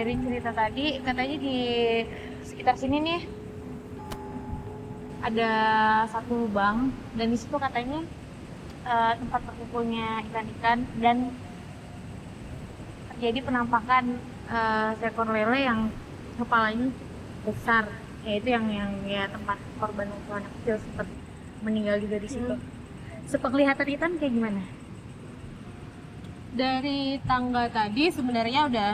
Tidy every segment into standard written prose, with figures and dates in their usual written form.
dari cerita tadi katanya di sekitar sini nih ada satu lubang dan di situ katanya tempat berkumpulnya ikan-ikan dan terjadi penampakan seekor lele yang kepalanya besar, yaitu yang ya tempat korban waktu anak kecil sempat meninggal juga di situ. Sepenglihatan Itan kayak gimana? Dari tangga tadi sebenarnya udah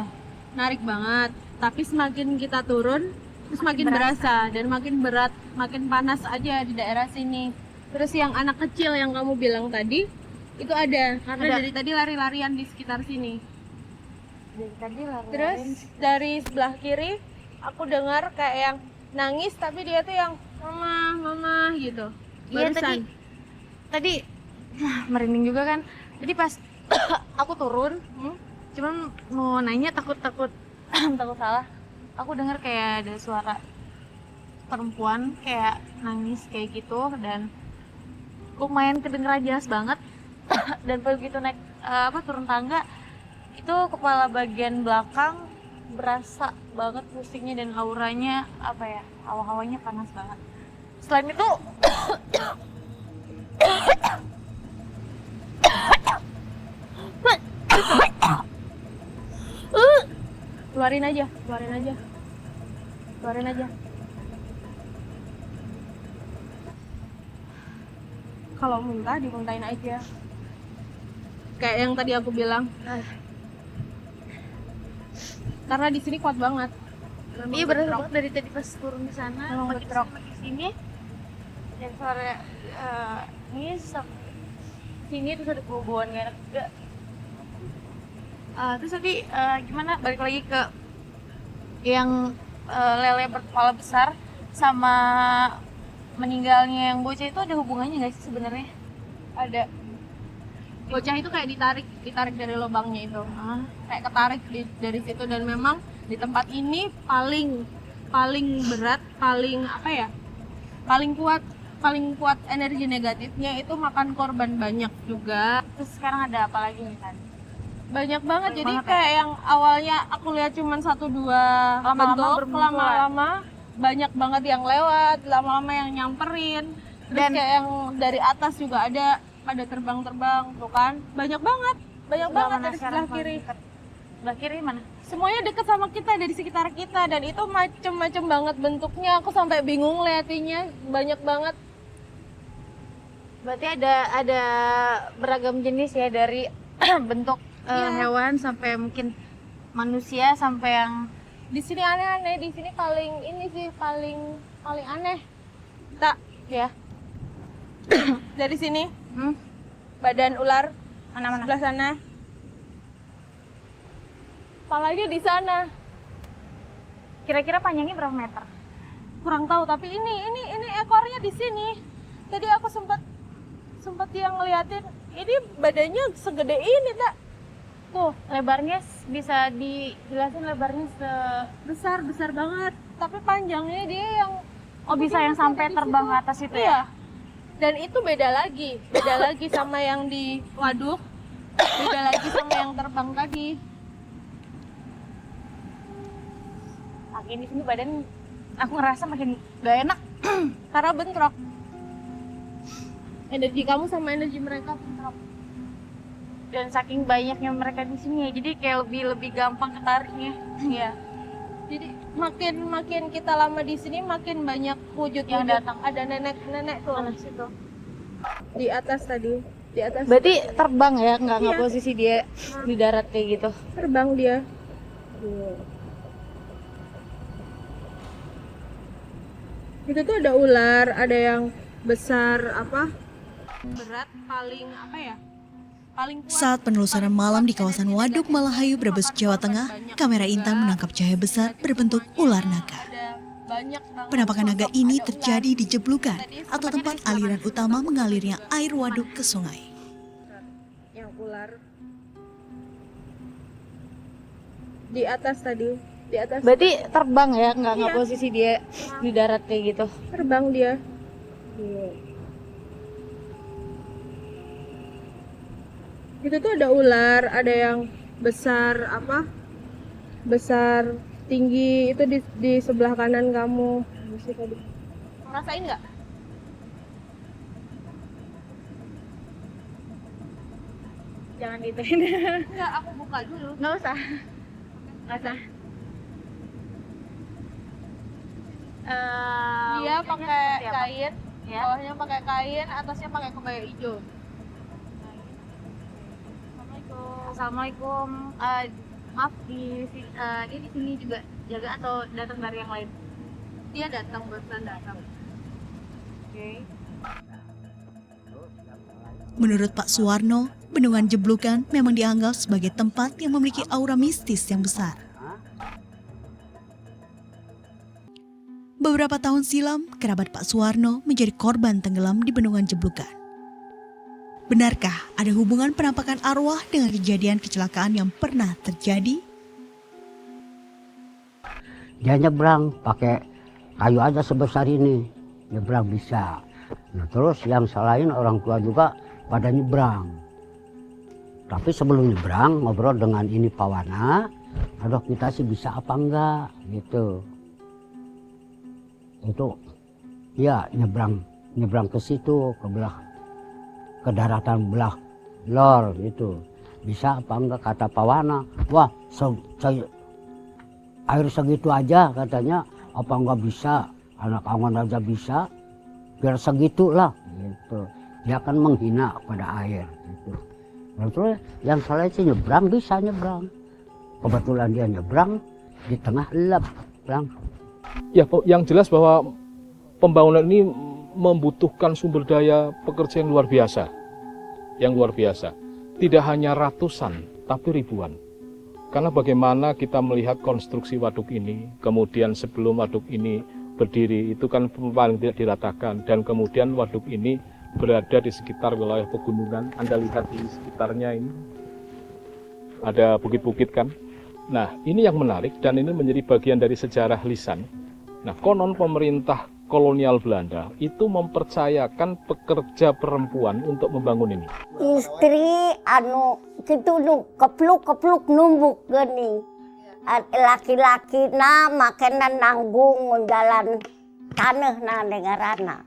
narik banget, tapi semakin kita turun semakin berasa dan makin berat, makin panas aja di daerah sini. Terus yang anak kecil yang kamu bilang tadi itu ada karena dari tadi lari-larian di sekitar sini. Dari tadi lari. Terus dari sebelah kiri aku dengar kayak yang nangis, tapi dia tuh yang mama mama gitu. Iya Barusan. tadi merinding juga kan. Jadi pas aku turun, cuman mau nanya takut takut salah. Aku dengar kayak ada suara perempuan kayak nangis kayak gitu dan lumayan kedengeran jelas banget. Dan begitu naik turun tangga itu kepala bagian belakang berasa banget pusingnya dan auranya hawa-hawanya panas banget. Selain itu Keluarin aja, keluarin aja. Keluarin aja. Kalau muntah dimuntahin aja. Kayak yang tadi aku bilang. Karena di sini kuat banget. iya berasa banget dari tadi pas turun di sana makin di sini dan suara ini sini terus ada bau-bauan gak enak juga. Terus tadi gimana balik lagi ke yang lele berkepala besar sama meninggalnya yang bocah itu ada hubungannya nggak sih sebenarnya? Ada. Bocah itu kayak ditarik dari lubangnya itu. Kayak ketarik dari situ dan memang di tempat ini paling berat, paling kuat energi negatifnya itu makan korban banyak juga. Terus sekarang ada apa lagi nih kan? Banyak banget. Jadi banget kayak yang awalnya aku lihat cuma 1-2 bentuk, lama-lama banyak banget yang lewat, lama-lama yang nyamperin. Terus Dan kayak yang dari atas juga ada pada terbang-terbang tuh kan. Banyak banget dari sebelah kiri. Sebelah kiri mana? Semuanya deket sama kita, dari sekitar kita, dan itu macem-macem banget bentuknya. Aku sampai bingung liatinnya, banyak banget. Berarti ada beragam jenis ya dari bentuk hewan sampai mungkin manusia sampai yang Di sini aneh-aneh, di sini paling aneh. Tak ya dari sini badan ular mana-mana. sebelah sana. Kepalanya di sana. Kira-kira panjangnya berapa meter? Kurang tahu, tapi ini ekornya di sini. Tadi aku sempat yang ngeliatin, ini badannya segede ini, tak? Tuh, lebarnya bisa dijelasin lebarnya Besar banget. Tapi panjangnya dia yang bisa yang sampai terbang ke atas itu ya? Dan itu beda lagi sama yang di waduk, beda lagi sama yang terbang tadi. Makin di sini badan aku ngerasa makin gak enak Karena bentrok. Energi kamu sama energi mereka bentrok. dan saking banyaknya mereka di sini ya, jadi kayak lebih gampang ketariknya. Iya. Jadi makin kita lama di sini makin banyak wujud Yang datang. Ada nenek tuh di situ. Di atas tadi, di atas. Berarti terbang ya, nggak Iya. posisi dia di darat kayak gitu. Terbang dia. Itu tuh ada ular, ada yang besar berat, paling paling kuat. Saat penelusuran malam di kawasan Waduk Malahayu, Brebes, Jawa Tengah, kamera Intan menangkap cahaya besar berbentuk ular naga. Penampakan naga ini terjadi di jeblukan atau tempat aliran utama mengalirnya air waduk ke sungai. Yang ular di atas tadi, di atas. Berarti terbang ya, nggak posisi dia di darat kayak gitu. Terbang dia. Itu tuh ada ular, ada yang besar besar, tinggi itu di sebelah kanan kamu. Rasain nggak? Jangan gituin. Nggak, aku buka dulu. Nggak usah. Nggak usah. Dia pakai kain, Ya. bawahnya pakai kain, atasnya pakai kebaya hijau. Assalamualaikum. Maaf dia di sini juga jaga atau datang dari yang lain? Dia datang, barusan datang. Oke. Menurut Pak Suwarno, bendungan Jeblugan memang dianggap sebagai tempat yang memiliki aura mistis yang besar. Beberapa tahun silam, kerabat Pak Suwarno menjadi korban tenggelam di bendungan Jeblugan. Benarkah ada hubungan penampakan arwah dengan kejadian kecelakaan yang pernah terjadi? Dia nyebrang pakai kayu aja sebesar ini, nyebrang bisa. Nah terus yang selain orang tua juga pada nyebrang. Tapi sebelum nyebrang ngobrol dengan ini Pawana, aduh kita sih bisa apa enggak gitu. Itu ya nyebrang ke situ, ke daratan belah lor gitu. Bisa apa enggak kata Pawana. Wah, air segitu aja katanya, apa enggak bisa, anak angon aja bisa, biar segitu lah gitu. Dia akan menghina pada air gitu. Terus yang salah sih nyebrang, bisa nyebrang. Kebetulan dia nyebrang di tengah lep, bang. Ya, yang jelas bahwa pembangunan ini membutuhkan sumber daya pekerja yang luar biasa. Yang luar biasa. Tidak hanya ratusan, tapi ribuan. Karena bagaimana kita melihat konstruksi waduk ini, kemudian sebelum waduk ini berdiri, itu kan paling tidak diratakan. Dan kemudian waduk ini berada di sekitar wilayah pegunungan. Anda lihat di sekitarnya ini, ada bukit-bukit kan. Nah, ini yang menarik dan ini menjadi bagian dari sejarah lisan. Nah, konon pemerintah kolonial Belanda itu mempercayakan pekerja perempuan untuk membangun ini. Istri gitu kepluk numbuk gini. Laki-laki makanan nanggung jalan tanah dengarana.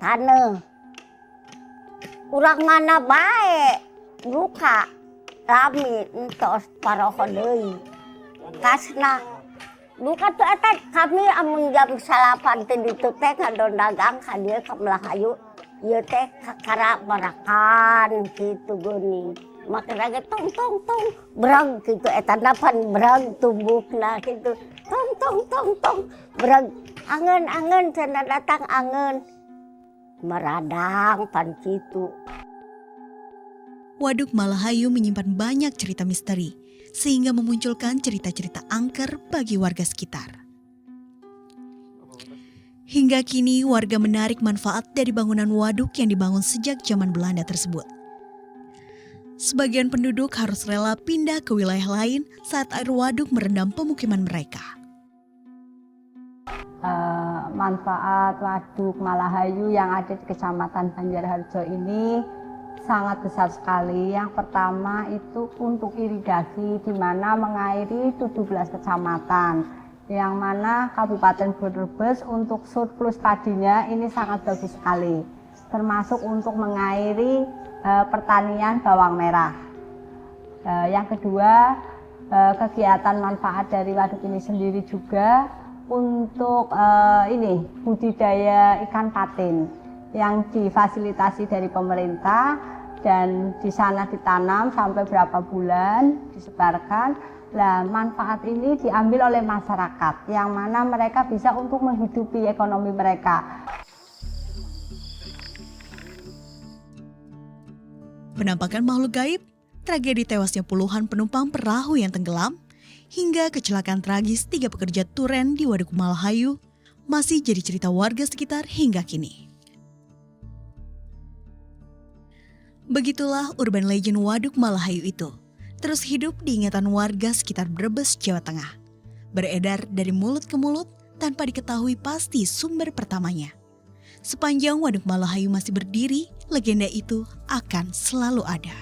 Tanah. Urang mana baik luka rami entos paroho deui. Kasna luka tuh eta kami amun jam 8 teh ditu teh ngadon dagang ka dieu ka Melahayu. Ieu teh kakara barakan kitu geuning. Makana ge tong berang kitu eta napan berang tumbukna kitu. Tong berang angeun cenah datang angeun. Meradang pan kitu. Waduk Malahayu menyimpan banyak cerita misteri, sehingga memunculkan cerita-cerita angker bagi warga sekitar. Hingga kini warga menarik manfaat dari bangunan waduk yang dibangun sejak zaman Belanda tersebut. Sebagian penduduk harus rela pindah ke wilayah lain saat air waduk merendam pemukiman mereka. Manfaat waduk Malahayu yang ada di Kecamatan Banjarharjo ini sangat besar sekali. Yang pertama itu untuk irigasi, di mana mengairi 17 kecamatan, yang mana Kabupaten Brebes untuk surplus padinya ini sangat bagus sekali, termasuk untuk mengairi pertanian bawang merah. Yang kedua, kegiatan manfaat dari waduk ini sendiri juga untuk budidaya ikan patin yang difasilitasi dari pemerintah, dan di sana ditanam sampai berapa bulan disebarkan. Nah, manfaat ini diambil oleh masyarakat yang mana mereka bisa untuk menghidupi ekonomi mereka. Penampakan makhluk gaib, tragedi tewasnya puluhan penumpang perahu yang tenggelam, hingga kecelakaan tragis 3 pekerja turen di Waduk Malahayu masih jadi cerita warga sekitar hingga kini. Begitulah urban legend Waduk Malahayu itu terus hidup di ingatan warga sekitar Brebes, Jawa Tengah. Beredar dari mulut ke mulut tanpa diketahui pasti sumber pertamanya. Sepanjang Waduk Malahayu masih berdiri, legenda itu akan selalu ada.